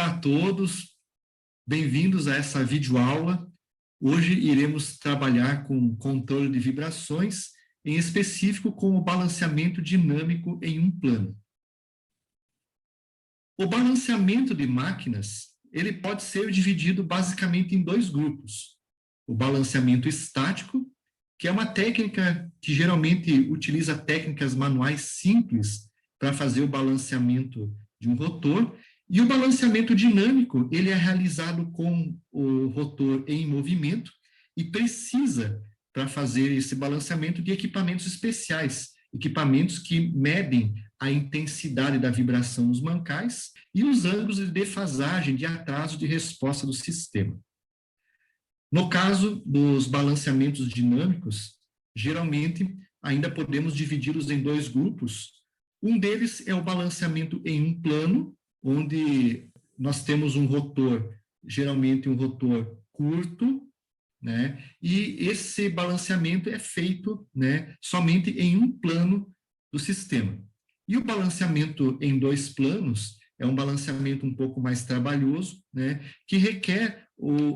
Olá a todos, bem-vindos a essa videoaula. Hoje iremos trabalhar com controle de vibrações, em específico com o balanceamento dinâmico em um plano. O balanceamento de máquinas, ele pode ser dividido basicamente em dois grupos. O balanceamento estático, que é uma técnica que geralmente utiliza técnicas manuais simples para fazer o balanceamento de um rotor, e o balanceamento dinâmico, ele é realizado com o rotor em movimento e precisa, para fazer esse balanceamento, de equipamentos especiais, equipamentos que medem a intensidade da vibração nos mancais e os ângulos de defasagem, de atraso de resposta do sistema. No caso dos balanceamentos dinâmicos, geralmente ainda podemos dividi-los em dois grupos. Um deles é o balanceamento em um plano, onde nós temos um rotor, geralmente um rotor curto, né? E esse balanceamento é feito, né, somente em um plano do sistema. E o balanceamento em dois planos é um balanceamento um pouco mais trabalhoso, né, que requer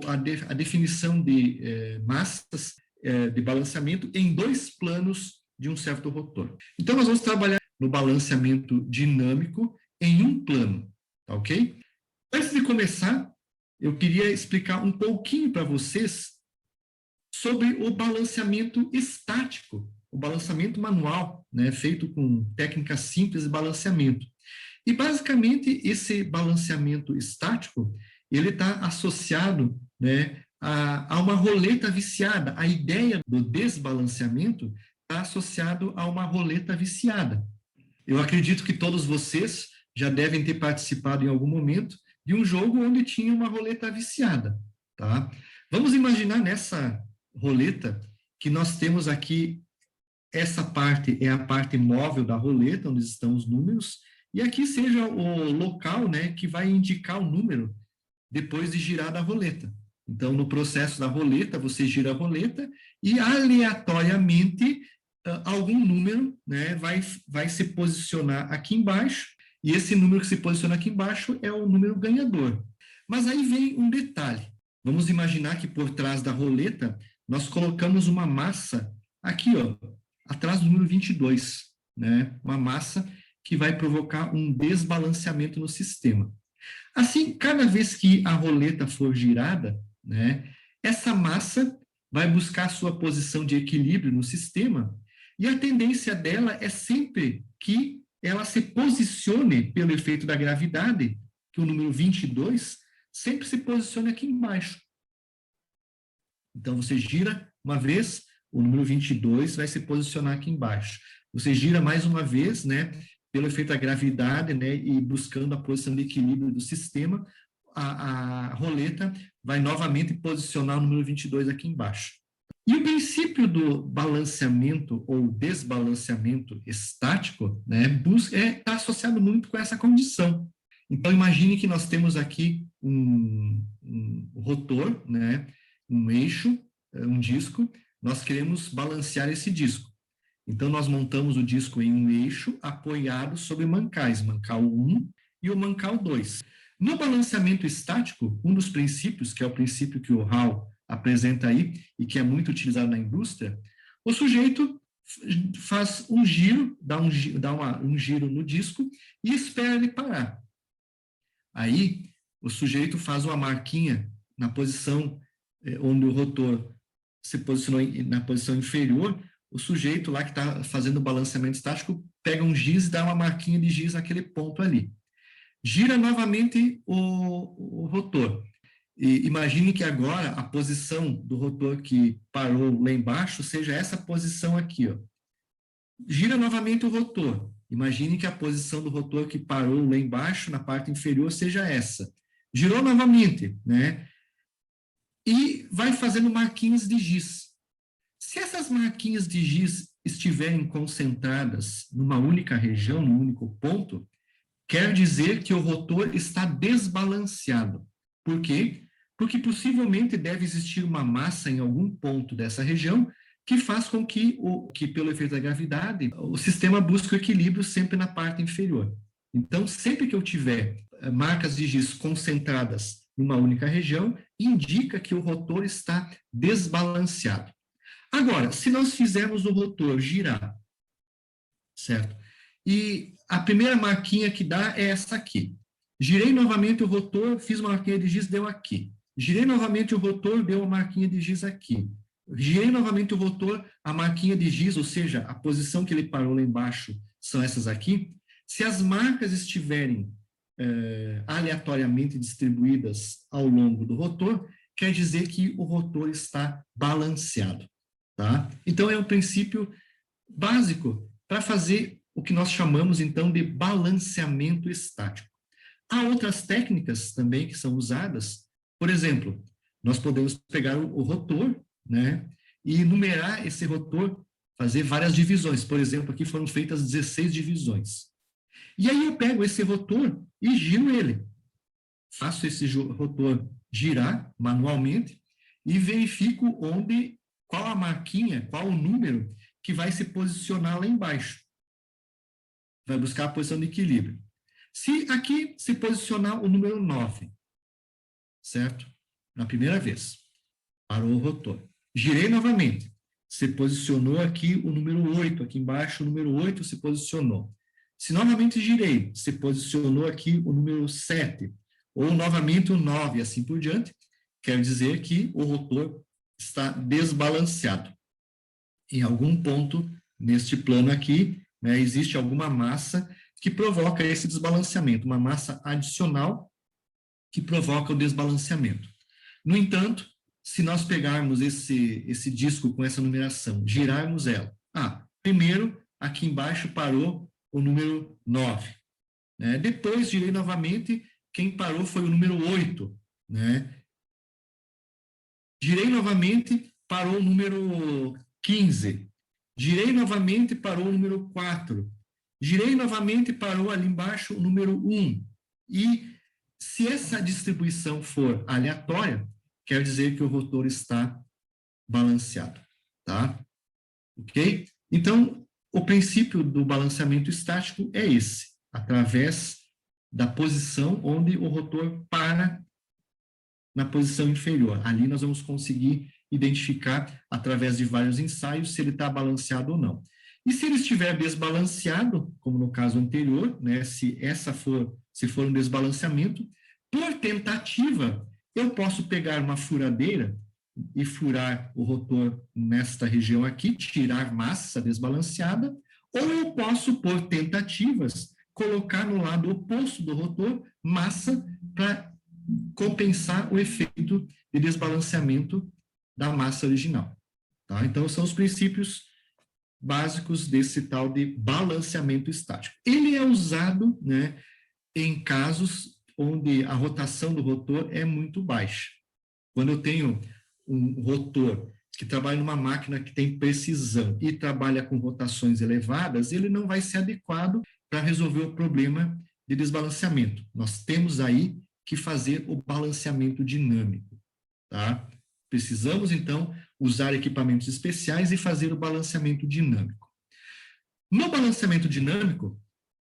a definição de massas de balanceamento em dois planos de um certo rotor. Então, nós vamos trabalhar no balanceamento dinâmico em um plano, tá ok? Antes de começar, eu queria explicar um pouquinho para vocês sobre o balanceamento estático, o balanceamento manual, né, feito com técnicas simples de balanceamento. E, basicamente, esse balanceamento estático, ele está associado, né, a uma roleta viciada. A ideia do desbalanceamento está associado a uma roleta viciada. Eu acredito que todos vocês já devem ter participado em algum momento de um jogo onde tinha uma roleta viciada, tá? Vamos imaginar nessa roleta que nós temos aqui, essa parte é a parte móvel da roleta, onde estão os números, e aqui seja o local, né, que vai indicar o número depois de girar a roleta. Então, no processo da roleta, você gira a roleta e aleatoriamente algum número, né, vai se posicionar aqui embaixo, e esse número que se posiciona aqui embaixo é o número ganhador. Mas aí vem um detalhe. Vamos imaginar que por trás da roleta nós colocamos uma massa aqui, ó, atrás do número 22, né? Uma massa que vai provocar um desbalanceamento no sistema. Assim, cada vez que a roleta for girada, né, essa massa vai buscar a sua posição de equilíbrio no sistema, e a tendência dela é sempre que ela se posicione pelo efeito da gravidade, que o número 22 sempre se posicione aqui embaixo. Então, você gira uma vez, o número 22 vai se posicionar aqui embaixo. Você gira mais uma vez, né, pelo efeito da gravidade, né, e buscando a posição de equilíbrio do sistema, a roleta vai novamente posicionar o número 22 aqui embaixo. E o princípio do balanceamento ou desbalanceamento estático, né, está associado muito com essa condição. Então, imagine que nós temos aqui um rotor, né, um eixo, um disco, nós queremos balancear esse disco. Então, nós montamos o disco em um eixo apoiado sobre mancais, mancal 1 e o mancal 2. No balanceamento estático, um dos princípios, que é o princípio que o Hall apresenta aí, e que é muito utilizado na indústria, o sujeito faz um giro, dá um giro no disco e espera ele parar. Aí, o sujeito faz uma marquinha na posição onde o rotor se posicionou na posição inferior, o sujeito lá que está fazendo o balanceamento estático pega um giz e dá uma marquinha de giz naquele ponto ali. Gira novamente o rotor. E imagine que agora a posição do rotor que parou lá embaixo seja essa posição aqui, ó. Gira novamente o rotor. Imagine que a posição do rotor que parou lá embaixo, na parte inferior, seja essa. Girou novamente, né? E vai fazendo marquinhas de giz. Se essas marquinhas de giz estiverem concentradas numa única região, num único ponto, quer dizer que o rotor está desbalanceado. Por quê? Porque possivelmente deve existir uma massa em algum ponto dessa região que faz com que pelo efeito da gravidade, o sistema busque o equilíbrio sempre na parte inferior. Então, sempre que eu tiver marcas de giz concentradas numa única região, indica que o rotor está desbalanceado. Agora, se nós fizermos o rotor girar, certo? E a primeira marquinha que dá é essa aqui. Girei novamente o rotor, fiz uma marquinha de giz, deu aqui. Girei novamente o rotor, deu uma marquinha de giz aqui. Girei novamente o rotor, a marquinha de giz, ou seja, a posição que ele parou lá embaixo, são essas aqui. Se as marcas estiverem aleatoriamente distribuídas ao longo do rotor, quer dizer que o rotor está balanceado. Tá? Então, é um princípio básico para fazer o que nós chamamos, então, de balanceamento estático. Há outras técnicas também que são usadas. Por exemplo, nós podemos pegar o rotor, né, e numerar esse rotor, fazer várias divisões. Por exemplo, aqui foram feitas 16 divisões. E aí eu pego esse rotor e giro ele. Faço esse rotor girar manualmente e verifico qual a marquinha, qual o número que vai se posicionar lá embaixo. Vai buscar a posição de equilíbrio. Se aqui se posicionar o número 9, certo? Na primeira vez, parou o rotor. Girei novamente. Se posicionou aqui o número 8, aqui embaixo o número 8 se posicionou. Se novamente girei, se posicionou aqui o número 7, ou novamente o 9, assim por diante, quer dizer que o rotor está desbalanceado. Em algum ponto, neste plano aqui, né, existe alguma massa que provoca esse desbalanceamento, uma massa adicional que provoca o desbalanceamento. No entanto, se nós pegarmos esse disco com essa numeração, girarmos ela, primeiro, aqui embaixo parou o número 9. Né? Depois, girei novamente, quem parou foi o número 8. Né? Girei novamente, parou o número 15. Girei novamente, parou o número 4. Girei novamente, parou ali embaixo o número 1. E se essa distribuição for aleatória, quer dizer que o rotor está balanceado. Tá? Ok? Então, o princípio do balanceamento estático é esse, através da posição onde o rotor para na posição inferior. Ali nós vamos conseguir identificar, através de vários ensaios, se ele está balanceado ou não. E se ele estiver desbalanceado, como no caso anterior, né, se for um desbalanceamento, por tentativa, eu posso pegar uma furadeira e furar o rotor nesta região aqui, tirar massa desbalanceada, ou eu posso, por tentativas, colocar no lado oposto do rotor massa para compensar o efeito de desbalanceamento da massa original. Tá? Então, são os princípios básicos desse tal de balanceamento estático. Ele é usado, né, em casos onde a rotação do rotor é muito baixa. Quando eu tenho um rotor que trabalha numa máquina que tem precisão e trabalha com rotações elevadas, ele não vai ser adequado para resolver o problema de desbalanceamento. Nós temos aí que fazer o balanceamento dinâmico. Tá? Precisamos, então, usar equipamentos especiais e fazer o balanceamento dinâmico. No balanceamento dinâmico,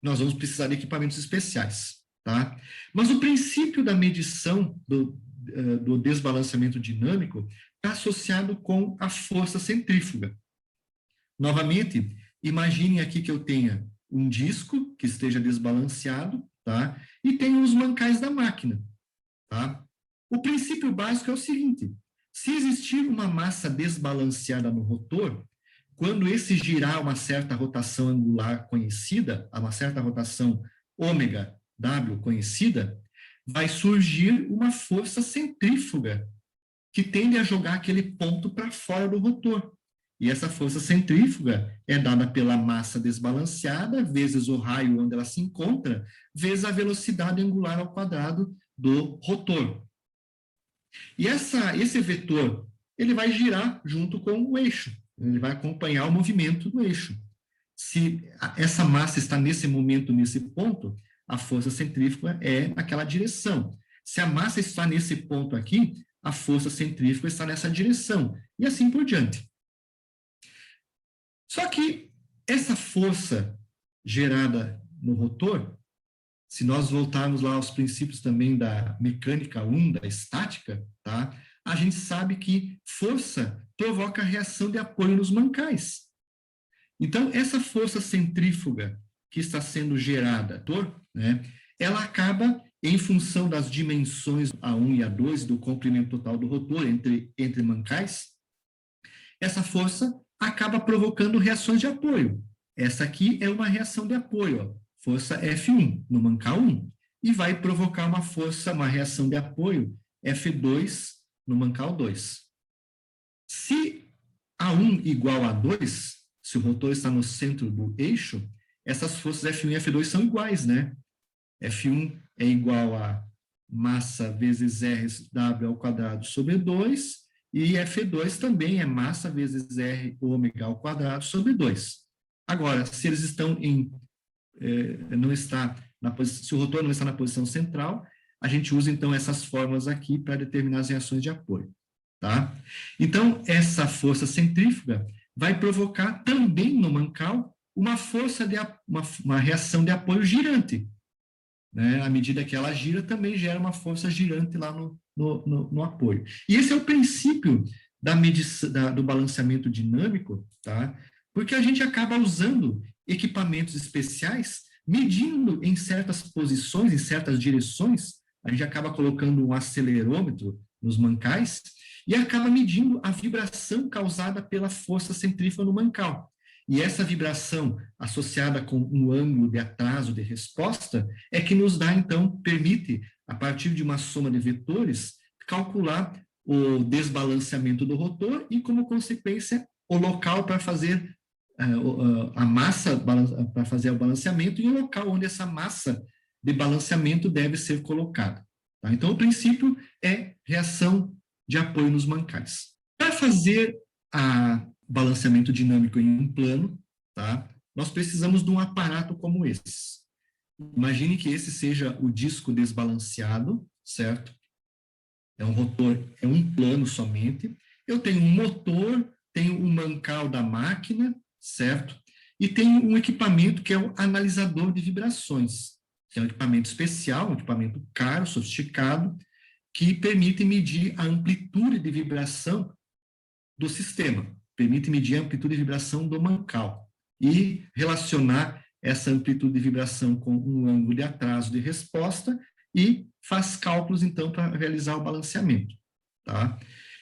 nós vamos precisar de equipamentos especiais. Tá? Mas o princípio da medição do desbalanceamento dinâmico está associado com a força centrífuga. Novamente, imagine aqui que eu tenha um disco que esteja desbalanceado, tá? E tenho os mancais da máquina. Tá? O princípio básico é o seguinte: se existir uma massa desbalanceada no rotor, quando esse girar uma certa rotação angular conhecida, uma certa rotação ômega W conhecida, vai surgir uma força centrífuga que tende a jogar aquele ponto para fora do rotor. E essa força centrífuga é dada pela massa desbalanceada, vezes o raio onde ela se encontra, vezes a velocidade angular ao quadrado do rotor. E esse vetor, ele vai girar junto com o eixo, ele vai acompanhar o movimento do eixo. Se essa massa está nesse momento, nesse ponto, a força centrífuga é naquela direção. Se a massa está nesse ponto aqui, a força centrífuga está nessa direção, e assim por diante. Só que essa força gerada no rotor, se nós voltarmos lá aos princípios também da mecânica 1, da estática, tá? A gente sabe que força provoca reação de apoio nos mancais. Então, essa força centrífuga que está sendo gerada, né, ela acaba, em função das dimensões A1 e A2 do comprimento total do rotor entre mancais, essa força acaba provocando reações de apoio. Essa aqui é uma reação de apoio, ó, força F1 no mancal 1, e vai provocar uma reação de apoio F2 no mancal 2. Se A1 igual a 2, se o rotor está no centro do eixo, essas forças F1 e F2 são iguais, né? F1 é igual a massa vezes RW ao quadrado sobre 2, e F2 também é massa vezes R ômega ao quadrado sobre 2. Agora, se eles estão se o rotor não está na posição central, a gente usa, então, essas fórmulas aqui para determinar as reações de apoio, tá? Então, essa força centrífuga vai provocar também no mancal uma reação de apoio girante, né? À medida que ela gira, também gera uma força girante lá no apoio. E esse é o princípio do balanceamento dinâmico, tá? Porque a gente acaba usando equipamentos especiais, medindo em certas posições, em certas direções, a gente acaba colocando um acelerômetro nos mancais e acaba medindo a vibração causada pela força centrífuga no mancal. E essa vibração associada com um ângulo de atraso de resposta é que nos dá, então, permite, a partir de uma soma de vetores, calcular o desbalanceamento do rotor e, como consequência, o local para fazer a massa para fazer o balanceamento e o local onde essa massa de balanceamento deve ser colocada. Tá? Então, o princípio é reação de apoio nos mancais. Para fazer o balanceamento dinâmico em um plano, tá? Nós precisamos de um aparato como esse. Imagine que esse seja o disco desbalanceado, certo? É um rotor, é um plano somente. Eu tenho um motor, tenho um mancal da máquina, certo? E tenho um equipamento que é o analisador de vibrações, que é um equipamento especial, um equipamento caro, sofisticado, que permite medir a amplitude de vibração do sistema, permite medir a amplitude de vibração do mancal e relacionar essa amplitude de vibração com um ângulo de atraso de resposta e faz cálculos, então, para realizar o balanceamento. Tá?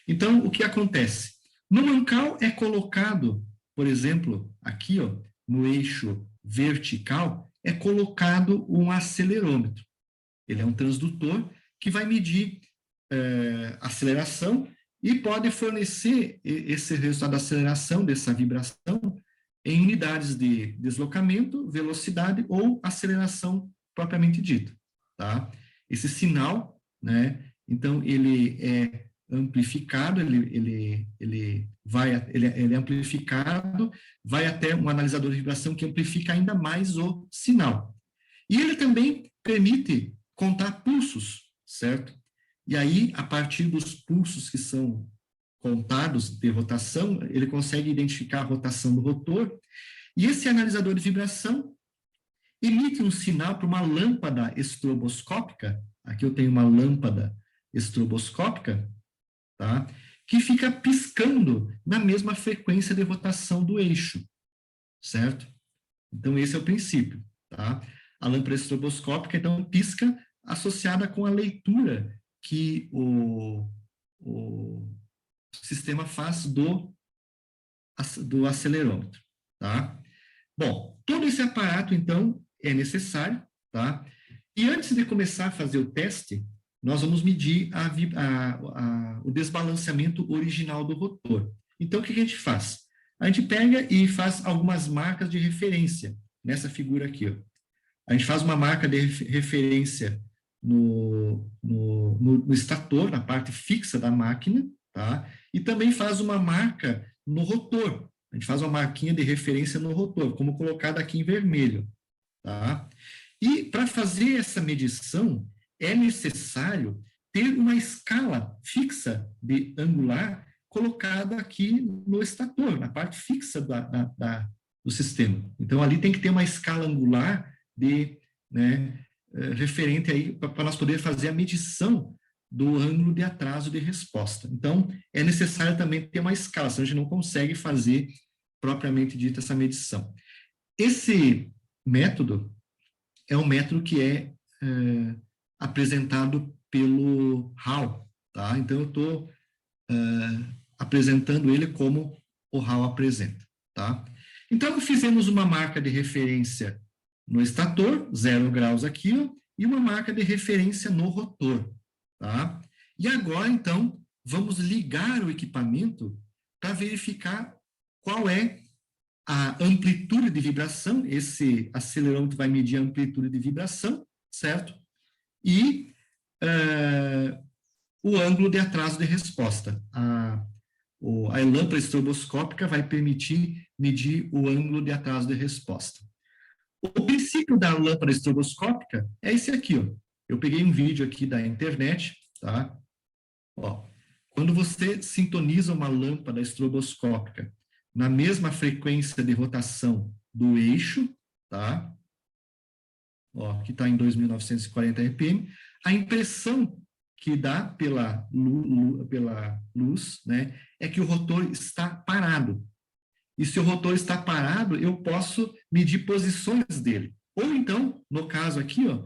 Então, o que acontece? No mancal é colocado, por exemplo, aqui, ó, no eixo vertical, é colocado um acelerômetro. Ele é um transdutor que vai medir aceleração e pode fornecer esse resultado da aceleração, dessa vibração, em unidades de deslocamento, velocidade ou aceleração propriamente dita. Tá? Esse sinal, né, então, ele é amplificado, ele é amplificado, vai até um analisador de vibração que amplifica ainda mais o sinal. E ele também permite contar pulsos, certo? E aí, a partir dos pulsos que são contados de rotação, ele consegue identificar a rotação do rotor, e esse analisador de vibração emite um sinal para uma lâmpada estroboscópica, aqui eu tenho uma lâmpada estroboscópica, tá? Que fica piscando na mesma frequência de rotação do eixo, certo? Então, esse é o princípio, tá? A lâmpada estroboscópica, então, pisca associada com a leitura que o sistema faz do acelerômetro, tá? Bom, todo esse aparato, então, é necessário, tá? E antes de começar a fazer o teste, nós vamos medir o desbalanceamento original do rotor. Então, o que a gente faz? A gente pega e faz algumas marcas de referência, nessa figura aqui, ó. A gente faz uma marca de referência no estator, na parte fixa da máquina, tá? E também faz uma marca no rotor. A gente faz uma marquinha de referência no rotor, como colocado aqui em vermelho, tá? E para fazer essa medição, é necessário ter uma escala fixa de angular colocada aqui no estator, na parte fixa do sistema. Então, ali tem que ter uma escala angular de, né, referente aí para nós poder fazer a medição do ângulo de atraso de resposta. Então, é necessário também ter uma escala, senão a gente não consegue fazer propriamente dita essa medição. Esse método é um método que é apresentado pelo Hall, tá? Então, eu estou apresentando ele como o Hall apresenta, tá? Então, fizemos uma marca de referência no estator, 0 graus aqui, ó, e uma marca de referência no rotor, tá? E agora, então, vamos ligar o equipamento para verificar qual é a amplitude de vibração. Esse acelerômetro vai medir a amplitude de vibração, certo? E o ângulo de atraso de resposta. A lâmpada estroboscópica vai permitir medir o ângulo de atraso de resposta. O princípio da lâmpada estroboscópica é esse aqui, ó. Eu peguei um vídeo aqui da internet, tá? Ó, quando você sintoniza uma lâmpada estroboscópica na mesma frequência de rotação do eixo, tá? Ó, que está em 2.940 RPM, a impressão que dá pela luz, né, é que o rotor está parado. E se o rotor está parado, eu posso medir posições dele. Ou então, no caso aqui, ó,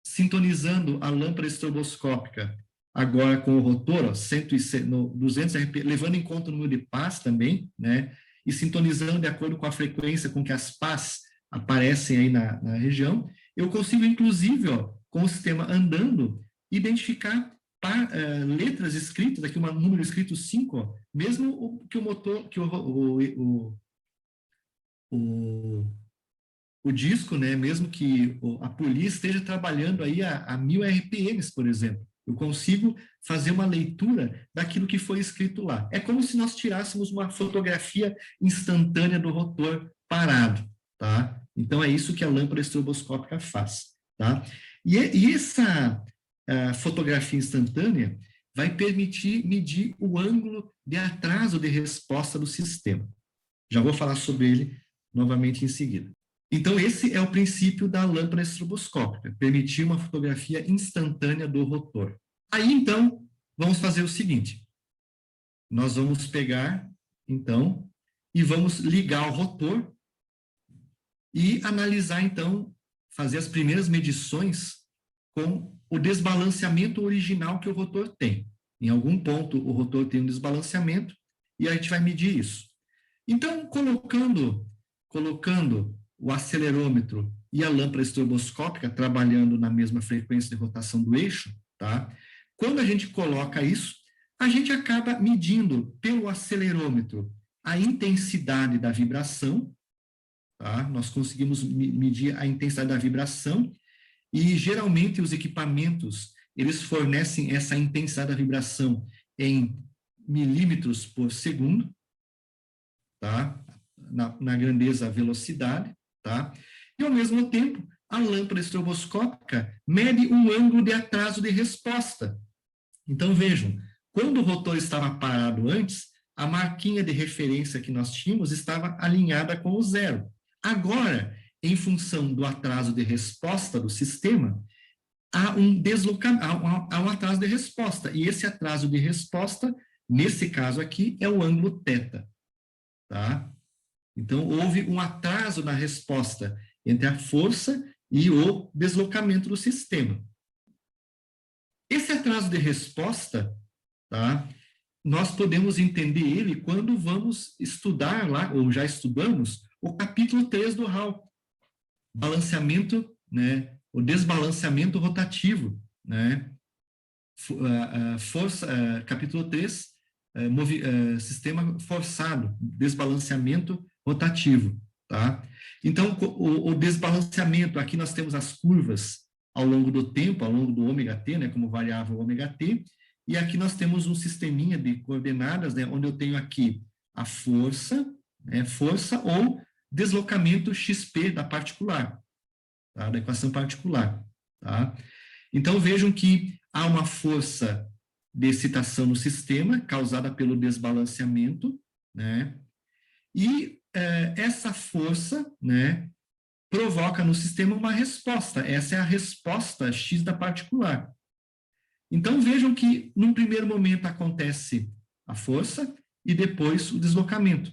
sintonizando a lâmpada estroboscópica agora com o rotor, ó, 200 RPM, levando em conta o número de pás também, né, e sintonizando de acordo com a frequência com que as pás aparecem aí na região, eu consigo, inclusive, ó, com o sistema andando, identificar letras escritas, aqui um número escrito 5, ó, mesmo que o motor, que o disco, né, mesmo que a polia esteja trabalhando aí a 1000 RPMs, por exemplo, eu consigo fazer uma leitura daquilo que foi escrito lá. É como se nós tirássemos uma fotografia instantânea do rotor parado, tá? Então, é isso que a lâmpada estroboscópica faz, tá? E essa fotografia instantânea vai permitir medir o ângulo de atraso de resposta do sistema. Já vou falar sobre ele novamente em seguida. Então, esse é o princípio da lâmpada estroboscópica, permitir uma fotografia instantânea do rotor. Aí, então, vamos fazer o seguinte. Nós vamos pegar, então, e vamos ligar o rotor e analisar, então, fazer as primeiras medições com o desbalanceamento original que o rotor tem. Em algum ponto, o rotor tem um desbalanceamento e a gente vai medir isso. Então, colocando o acelerômetro e a lâmpada estroboscópica trabalhando na mesma frequência de rotação do eixo, tá? Quando a gente coloca isso, a gente acaba medindo pelo acelerômetro a intensidade da vibração, tá? Nós conseguimos medir a intensidade da vibração e, geralmente, os equipamentos, eles fornecem essa intensidade da vibração em milímetros por segundo, tá? Na grandeza velocidade, tá? E, ao mesmo tempo, a lâmpada estroboscópica mede o ângulo de atraso de resposta. Então, vejam, quando o rotor estava parado antes, a marquinha de referência que nós tínhamos estava alinhada com o 0. Agora, em função do atraso de resposta do sistema, há um atraso de resposta. E esse atraso de resposta, nesse caso aqui, é o ângulo θ. Tá? Então, houve um atraso na resposta entre a força e o deslocamento do sistema. Esse atraso de resposta, tá? Nós podemos entender ele quando vamos estudar lá, ou já estudamos, o capítulo 3 do Hall. Balanceamento, né? O desbalanceamento rotativo, né? Capítulo 3, sistema forçado, desbalanceamento rotativo, tá? Então, o desbalanceamento, aqui nós temos as curvas ao longo do tempo, ao longo do ômega-t, né, como variável ômega-t, e aqui nós temos um sisteminha de coordenadas, né, onde eu tenho aqui a força, né, força ou deslocamento XP da particular, tá, da equação particular, tá? Então, vejam que há uma força de excitação no sistema, causada pelo desbalanceamento, né? E essa força, né, provoca no sistema uma resposta. Essa é a resposta X da particular. Então, vejam que, num primeiro momento, acontece a força e depois o deslocamento.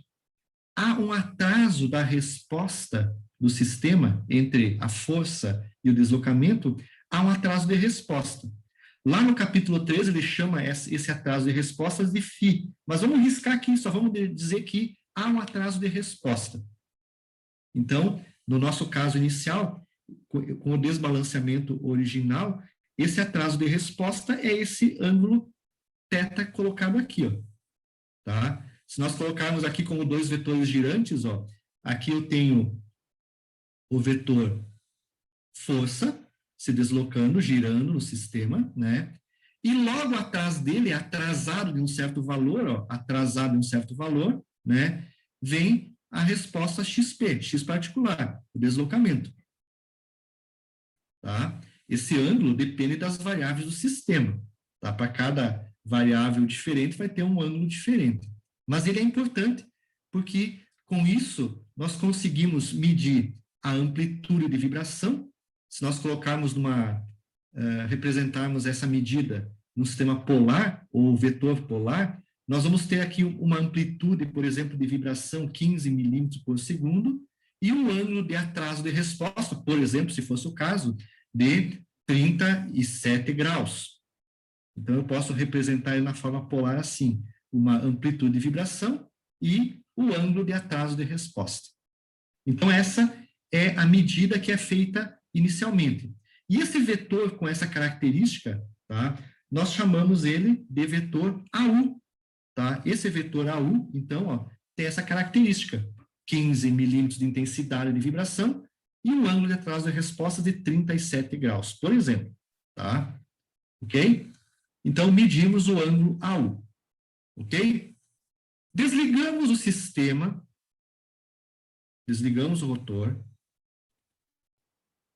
Há um atraso da resposta do sistema entre a força e o deslocamento, há um atraso de resposta. Lá no capítulo 13, ele chama esse atraso de respostas de φ. Mas vamos riscar aqui, só vamos dizer que há um atraso de resposta. Então, no nosso caso inicial, com o desbalanceamento original, esse atraso de resposta é esse ângulo θ colocado aqui, ó, tá? Se nós colocarmos aqui como dois vetores girantes, ó, aqui eu tenho o vetor força se deslocando, girando no sistema, né? E logo atrás dele, atrasado de um certo valor, ó, atrasado de um certo valor, né? Vem a resposta XP, X particular, o deslocamento. Tá? Esse ângulo depende das variáveis do sistema. Tá? Para cada variável diferente, vai ter um ângulo diferente. Mas ele é importante, porque com isso nós conseguimos medir a amplitude de vibração. Se nós colocarmos representarmos essa medida no sistema polar, ou vetor polar, nós vamos ter aqui uma amplitude, por exemplo, de vibração 15 milímetros por segundo, e um ângulo de atraso de resposta, por exemplo, se fosse o caso, de 37 graus. Então, eu posso representar ele na forma polar assim, uma amplitude de vibração e o ângulo de atraso de resposta. Então, essa é a medida que é feita inicialmente. E esse vetor com essa característica, tá, nós chamamos ele de vetor AU. Tá? Esse vetor AU, então, ó, tem essa característica, 15 milímetros de intensidade de vibração e um ângulo de atraso de resposta de 37 graus, por exemplo. Tá? Ok? Então, medimos o ângulo AU. Ok? Desligamos o sistema, desligamos o rotor.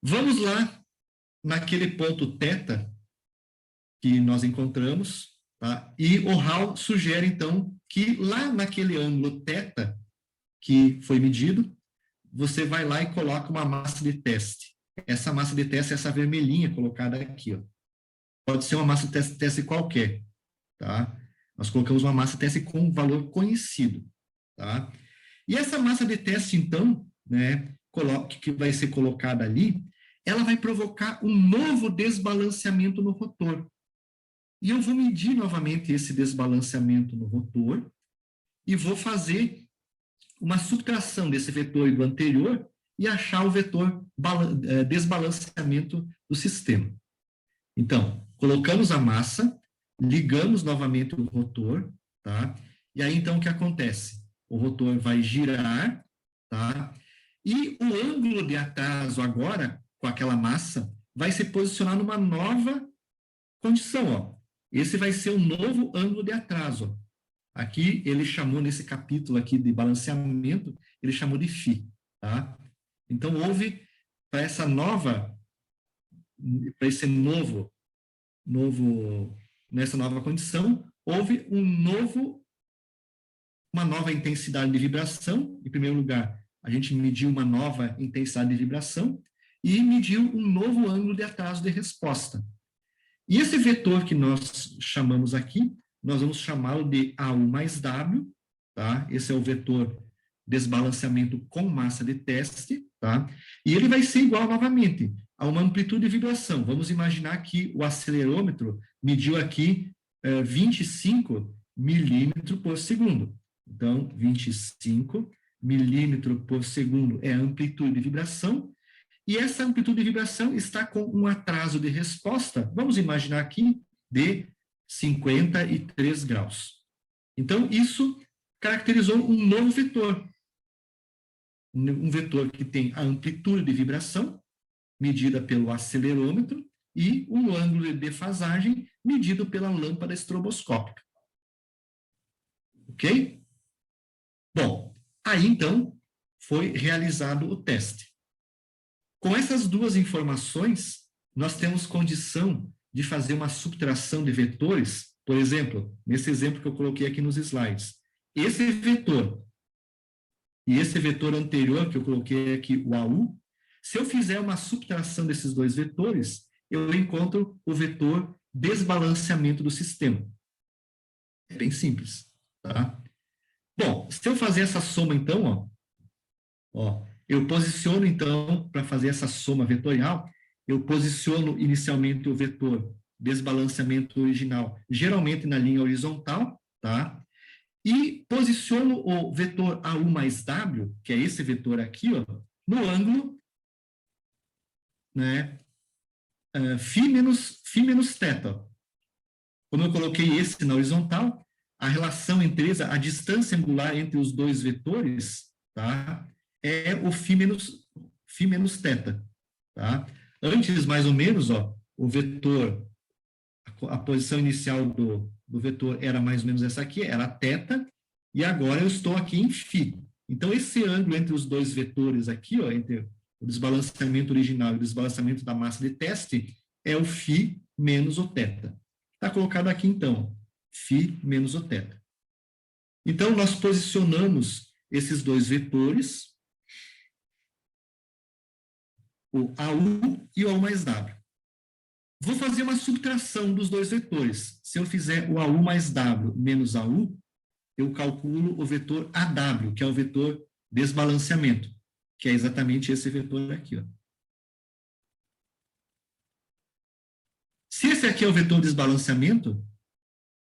Vamos lá naquele ponto θ que nós encontramos, tá? E o Hall sugere, então, que lá naquele ângulo θ que foi medido, você vai lá e coloca uma massa de teste. Essa massa de teste é essa vermelhinha colocada aqui, ó. Pode ser uma massa de teste qualquer, tá? Nós colocamos uma massa de teste com um valor conhecido, tá? E essa massa de teste, então, né, que vai ser colocada ali, ela vai provocar um novo desbalanceamento no rotor. E eu vou medir novamente esse desbalanceamento no rotor e vou fazer uma subtração desse vetor do anterior e achar o vetor desbalanceamento do sistema. Então, colocamos a massa, ligamos novamente o rotor, tá? E aí, então, o que acontece? O rotor vai girar, tá? E o ângulo de atraso agora, com aquela massa, vai se posicionar numa nova condição, ó. Esse vai ser um novo ângulo de atraso. Aqui, ele chamou, nesse capítulo aqui de balanceamento, ele chamou de φ, tá? Então, houve, para essa nova, para esse nessa nova condição, houve uma nova intensidade de vibração. Em primeiro lugar, a gente mediu uma nova intensidade de vibração e mediu um novo ângulo de atraso de resposta. E esse vetor que nós chamamos aqui, nós vamos chamá-lo de AU mais W, tá? Esse é o vetor desbalanceamento com massa de teste, tá? E ele vai ser igual, novamente, a uma amplitude de vibração. Vamos imaginar que o acelerômetro mediu aqui 25 milímetros por segundo. Então, 25 milímetros por segundo é a amplitude de vibração. E essa amplitude de vibração está com um atraso de resposta, vamos imaginar aqui, de 53 graus. Então, isso caracterizou um novo vetor. Um vetor que tem a amplitude de vibração, medida pelo acelerômetro, e um ângulo de defasagem, medido pela lâmpada estroboscópica. Ok? Bom, aí, então, foi realizado o teste. Com essas duas informações, nós temos condição de fazer uma subtração de vetores, por exemplo, nesse exemplo que eu coloquei aqui nos slides. Esse vetor e esse vetor anterior que eu coloquei aqui, o AU, Se eu fizer uma subtração desses dois vetores, eu encontro o vetor desbalanceamento do sistema. É bem simples, tá? Bom, se eu fazer essa soma, então, eu posiciono, então, para fazer essa soma vetorial, eu posiciono inicialmente o vetor desbalanceamento original, geralmente na linha horizontal, tá? E posiciono o vetor AU mais W, que é esse vetor aqui, no ângulo, né, φ menos θ. Como eu coloquei esse na horizontal, a relação entre eles, a distância angular entre os dois vetores, tá, é o φ menos θ. Tá? Antes, mais ou menos, o vetor, a posição inicial do vetor era mais ou menos essa aqui, era θ, e agora eu estou aqui em φ. Então, esse ângulo entre os dois vetores aqui, entre o desbalanceamento original e o desbalanceamento da massa de teste, é o φ menos o θ. Está colocado aqui, então, φ menos o θ. Então, nós posicionamos esses dois vetores, o AU e o AU mais W. Vou fazer uma subtração dos dois vetores. Se eu fizer o AU mais W menos AU, eu calculo o vetor AW, que é o vetor desbalanceamento, que é exatamente esse vetor aqui. Se esse aqui é o vetor desbalanceamento,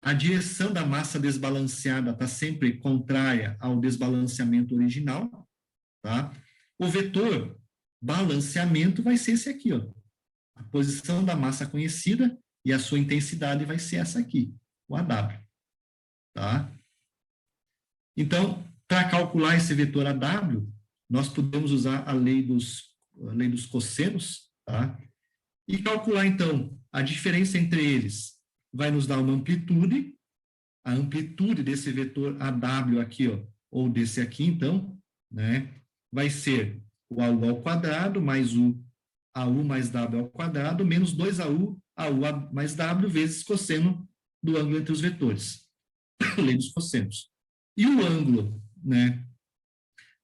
a direção da massa desbalanceada está sempre contrária ao desbalanceamento original, tá? O vetor balanceamento vai ser esse aqui, A posição da massa conhecida e a sua intensidade vai ser essa aqui, o AW, tá? Então, para calcular esse vetor AW, nós podemos usar a lei dos cossenos, tá? E calcular, então, a diferença entre eles vai nos dar uma amplitude, a amplitude desse vetor AW aqui, ou desse aqui, então, né, vai ser o AU ao quadrado mais o AU mais W ao quadrado menos 2AU, AU mais W vezes cosseno do ângulo entre os vetores. Lei dos cossenos. E o ângulo, né,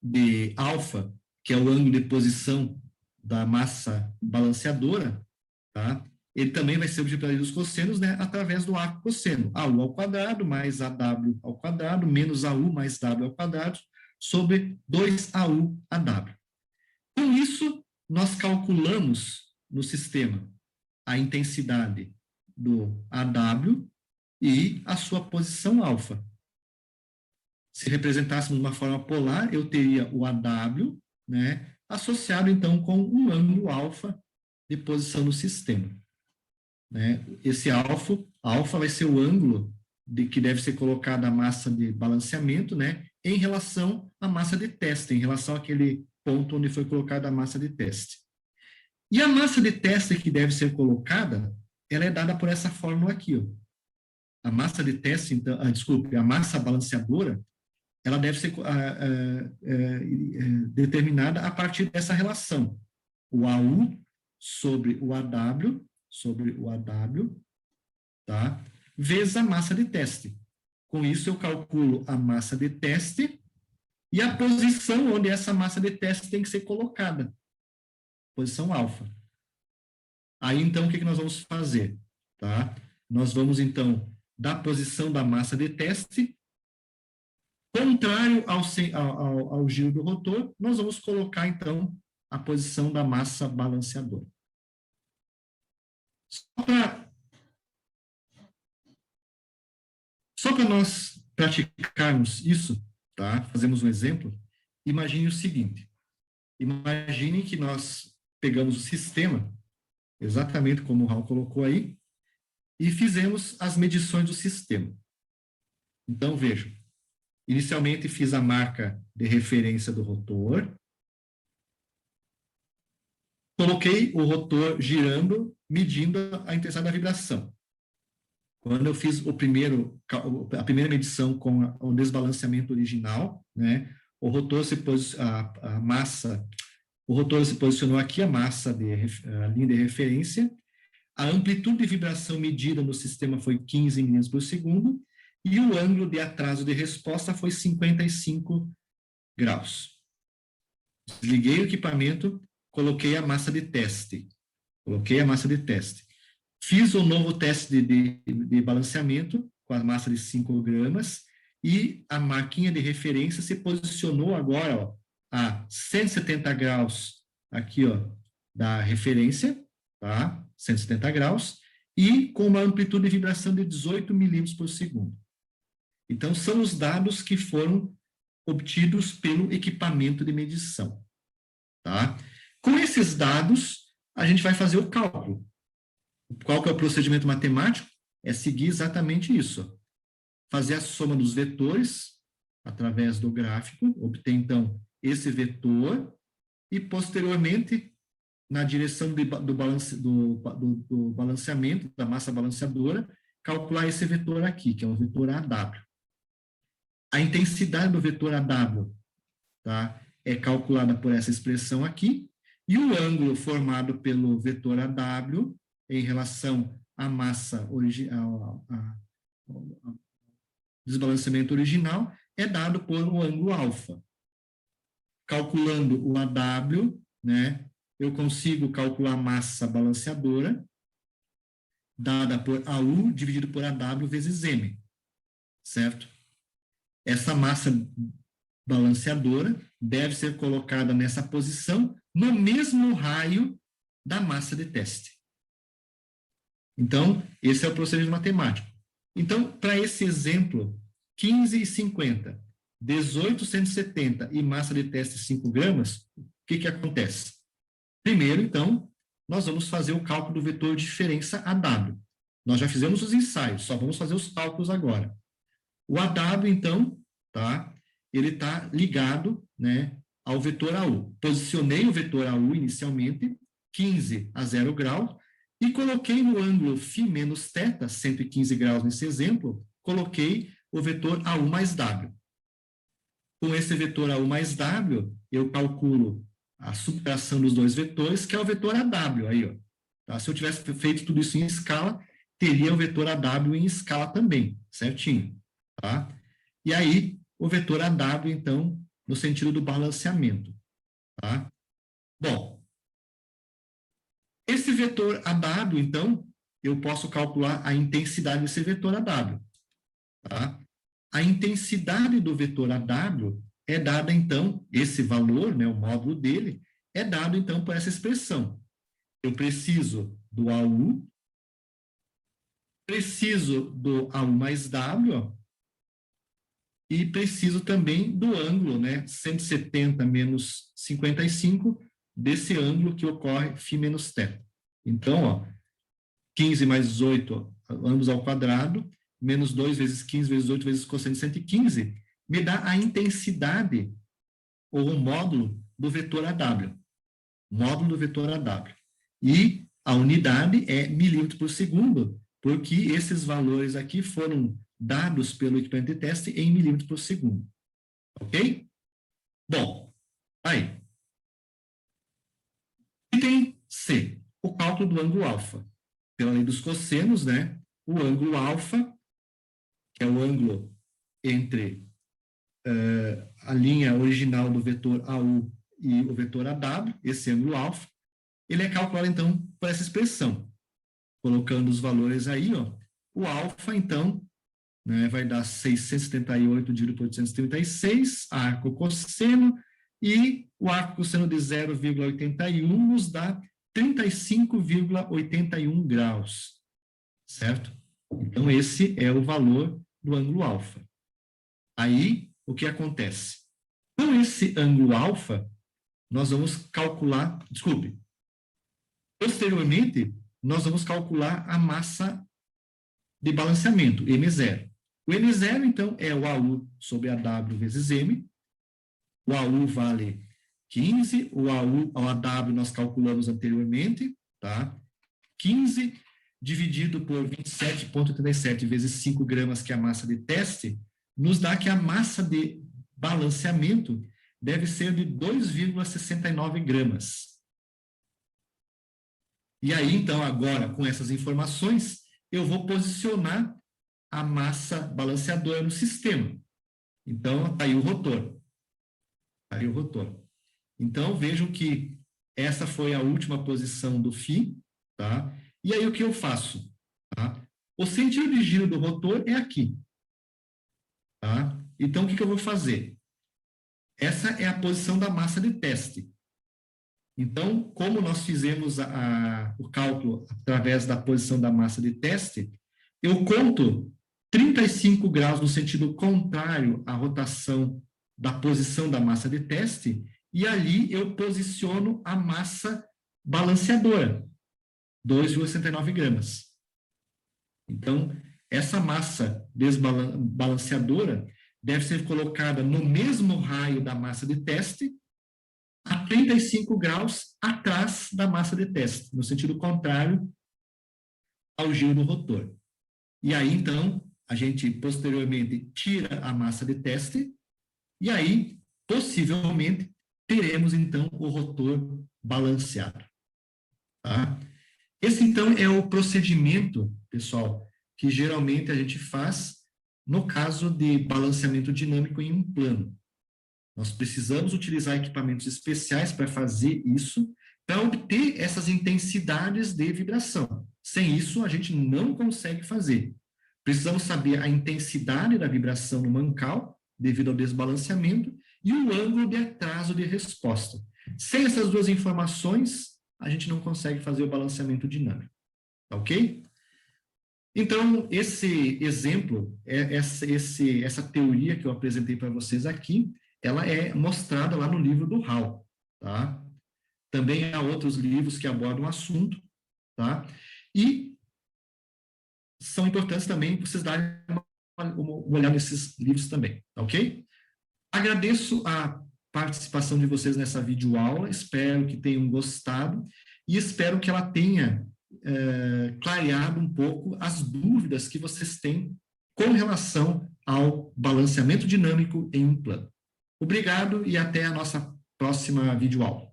de alfa, que é o ângulo de posição da massa balanceadora, tá? Ele também vai ser obtido pela lei dos cossenos, né, através do arco cosseno. AU ao quadrado mais AW ao quadrado menos AU mais W ao quadrado sobre 2AU AW. Com isso, nós calculamos no sistema a intensidade do AW e a sua posição alfa. Se representássemos de uma forma polar, eu teria o AW, né, associado, então, com um ângulo alfa de posição no sistema. Né? Esse alfa vai ser o ângulo de que deve ser colocada a massa de balanceamento, né, em relação à massa de teste, em relação àquele ponto onde foi colocada a massa de teste. E a massa de teste que deve ser colocada, ela é dada por essa fórmula aqui. A massa de teste, então, a massa balanceadora, ela deve ser determinada a partir dessa relação. O AU sobre o AW, tá? Vezes a massa de teste. Com isso, eu calculo a massa de teste e a posição onde essa massa de teste tem que ser colocada. Posição alfa. Aí, então, o que nós vamos fazer? Tá? Nós vamos, então, da posição da massa de teste, contrário ao giro do rotor, nós vamos colocar, então, a posição da massa balanceadora. Só para nós praticarmos isso, tá? Fazemos um exemplo. Imagine o seguinte. Imagine que nós pegamos o sistema, exatamente como o Raul colocou aí, e fizemos as medições do sistema. Então, vejam. Inicialmente fiz a marca de referência do rotor. Coloquei o rotor girando, medindo a intensidade da vibração. Quando eu fiz a primeira medição com o desbalanceamento original, né, o rotor se posicionou aqui, a linha de referência. A amplitude de vibração medida no sistema foi 15 milímetros por segundo e o ângulo de atraso de resposta foi 55 graus. Desliguei o equipamento, coloquei a massa de teste. Fiz um novo teste de balanceamento com a massa de 5 gramas e a marquinha de referência se posicionou agora, ó, a 170 graus aqui, ó, da referência, tá? 170 graus, e com uma amplitude de vibração de 18 milímetros por segundo. Então, são os dados que foram obtidos pelo equipamento de medição, tá? Com esses dados, a gente vai fazer o cálculo. Qual que é o procedimento matemático? É seguir exatamente isso. Fazer a soma dos vetores através do gráfico, obter, então, esse vetor e, posteriormente, na direção do balanceamento, da massa balanceadora, calcular esse vetor aqui, que é o vetor AW. A intensidade do vetor AW, tá, é calculada por essa expressão aqui, e o ângulo formado pelo vetor AW em relação à massa original, desbalanceamento original, é dado por o ângulo alfa. Calculando o AW, né, eu consigo calcular a massa balanceadora, dada por AU dividido por AW vezes M, certo? Essa massa balanceadora deve ser colocada nessa posição, no mesmo raio da massa de teste. Então, esse é o procedimento matemático. Então, para esse exemplo, 15,50, 18,170 e massa de teste 5 gramas, o que acontece? Primeiro, então, nós vamos fazer o cálculo do vetor diferença AW. Nós já fizemos os ensaios, só vamos fazer os cálculos agora. O AW, então, tá? Ele está ligado, né, ao vetor AU. Posicionei o vetor AU inicialmente, 15 a 0 graus, e coloquei no ângulo φ menos θ, 115 graus nesse exemplo, coloquei o vetor AU mais W. Com esse vetor AU mais W, eu calculo a subtração dos dois vetores, que é o vetor AW. Aí, ó. Tá? Se eu tivesse feito tudo isso em escala, teria o vetor AW em escala também, certinho. Tá? E aí, o vetor AW, então, no sentido do balanceamento. Tá? Bom, esse vetor AW, então, eu posso calcular a intensidade desse vetor AW. Tá? A intensidade do vetor AW é dada, então, esse valor, né, o módulo dele, é dado, então, por essa expressão. Eu preciso do AU, preciso do AU mais W, ó, e preciso também do ângulo, né, 170 menos 55, desse ângulo que ocorre φ menos θ. Então, ó, 15 mais 18, ó, ambos ao quadrado, menos 2 vezes 15 vezes 8 vezes cosseno de 115, me dá a intensidade, ou o módulo do vetor AW. Módulo do vetor AW. E a unidade é milímetro por segundo, porque esses valores aqui foram dados pelo equipamento de teste em milímetros por segundo. Ok? Bom, aí. Item C, o cálculo do ângulo alfa. Pela lei dos cossenos, né? O ângulo alfa, que é o ângulo entre a linha original do vetor AU e o vetor AW, esse ângulo alfa, ele é calculado, então, por essa expressão. Colocando os valores aí, ó, o alfa, então, né, vai dar 678 dividido por 836, arco cosseno, e o arco cosseno de 0,81 nos dá 35,81 graus, certo? Então, esse é o valor do ângulo alfa. Aí, o que acontece? Com esse ângulo alfa, nós vamos calcular, desculpe, posteriormente, nós vamos calcular a massa de balanceamento, M0. O M0, então, é o AU sobre AW vezes M. O AU vale 15, o AW nós calculamos anteriormente, tá? 15 dividido por 27,87 vezes 5 gramas, que é a massa de teste, nos dá que a massa de balanceamento deve ser de 2,69 gramas. E aí, então, agora, com essas informações, eu vou posicionar a massa balanceadora no sistema. Então, está aí o rotor. Então, vejam que essa foi a última posição do φ, tá? E aí o que eu faço? Tá? O sentido de giro do rotor é aqui, tá? Então, o que eu vou fazer? Essa é a posição da massa de teste. Então, como nós fizemos o cálculo através da posição da massa de teste, eu conto 35 graus no sentido contrário à rotação da posição da massa de teste, e ali eu posiciono a massa balanceadora, 2,69 gramas. Então, essa massa balanceadora deve ser colocada no mesmo raio da massa de teste, a 35 graus atrás da massa de teste, no sentido contrário ao giro do rotor. E aí, então, a gente posteriormente tira a massa de teste, e aí, possivelmente, teremos, então, o rotor balanceado. Tá? Esse, então, é o procedimento, pessoal, que geralmente a gente faz no caso de balanceamento dinâmico em um plano. Nós precisamos utilizar equipamentos especiais para fazer isso, para obter essas intensidades de vibração. Sem isso, a gente não consegue fazer. Precisamos saber a intensidade da vibração no mancal, devido ao desbalanceamento, e o ângulo de atraso de resposta. Sem essas duas informações, a gente não consegue fazer o balanceamento dinâmico. Ok? Então, esse exemplo, essa teoria que eu apresentei para vocês aqui, ela é mostrada lá no livro do Hall, tá? Também há outros livros que abordam o assunto, tá? E são importantes também vocês darem uma olhada nesses livros também, tá ok? Agradeço a participação de vocês nessa videoaula, espero que tenham gostado e espero que ela tenha clareado um pouco as dúvidas que vocês têm com relação ao balanceamento dinâmico em um plano. Obrigado e até a nossa próxima videoaula.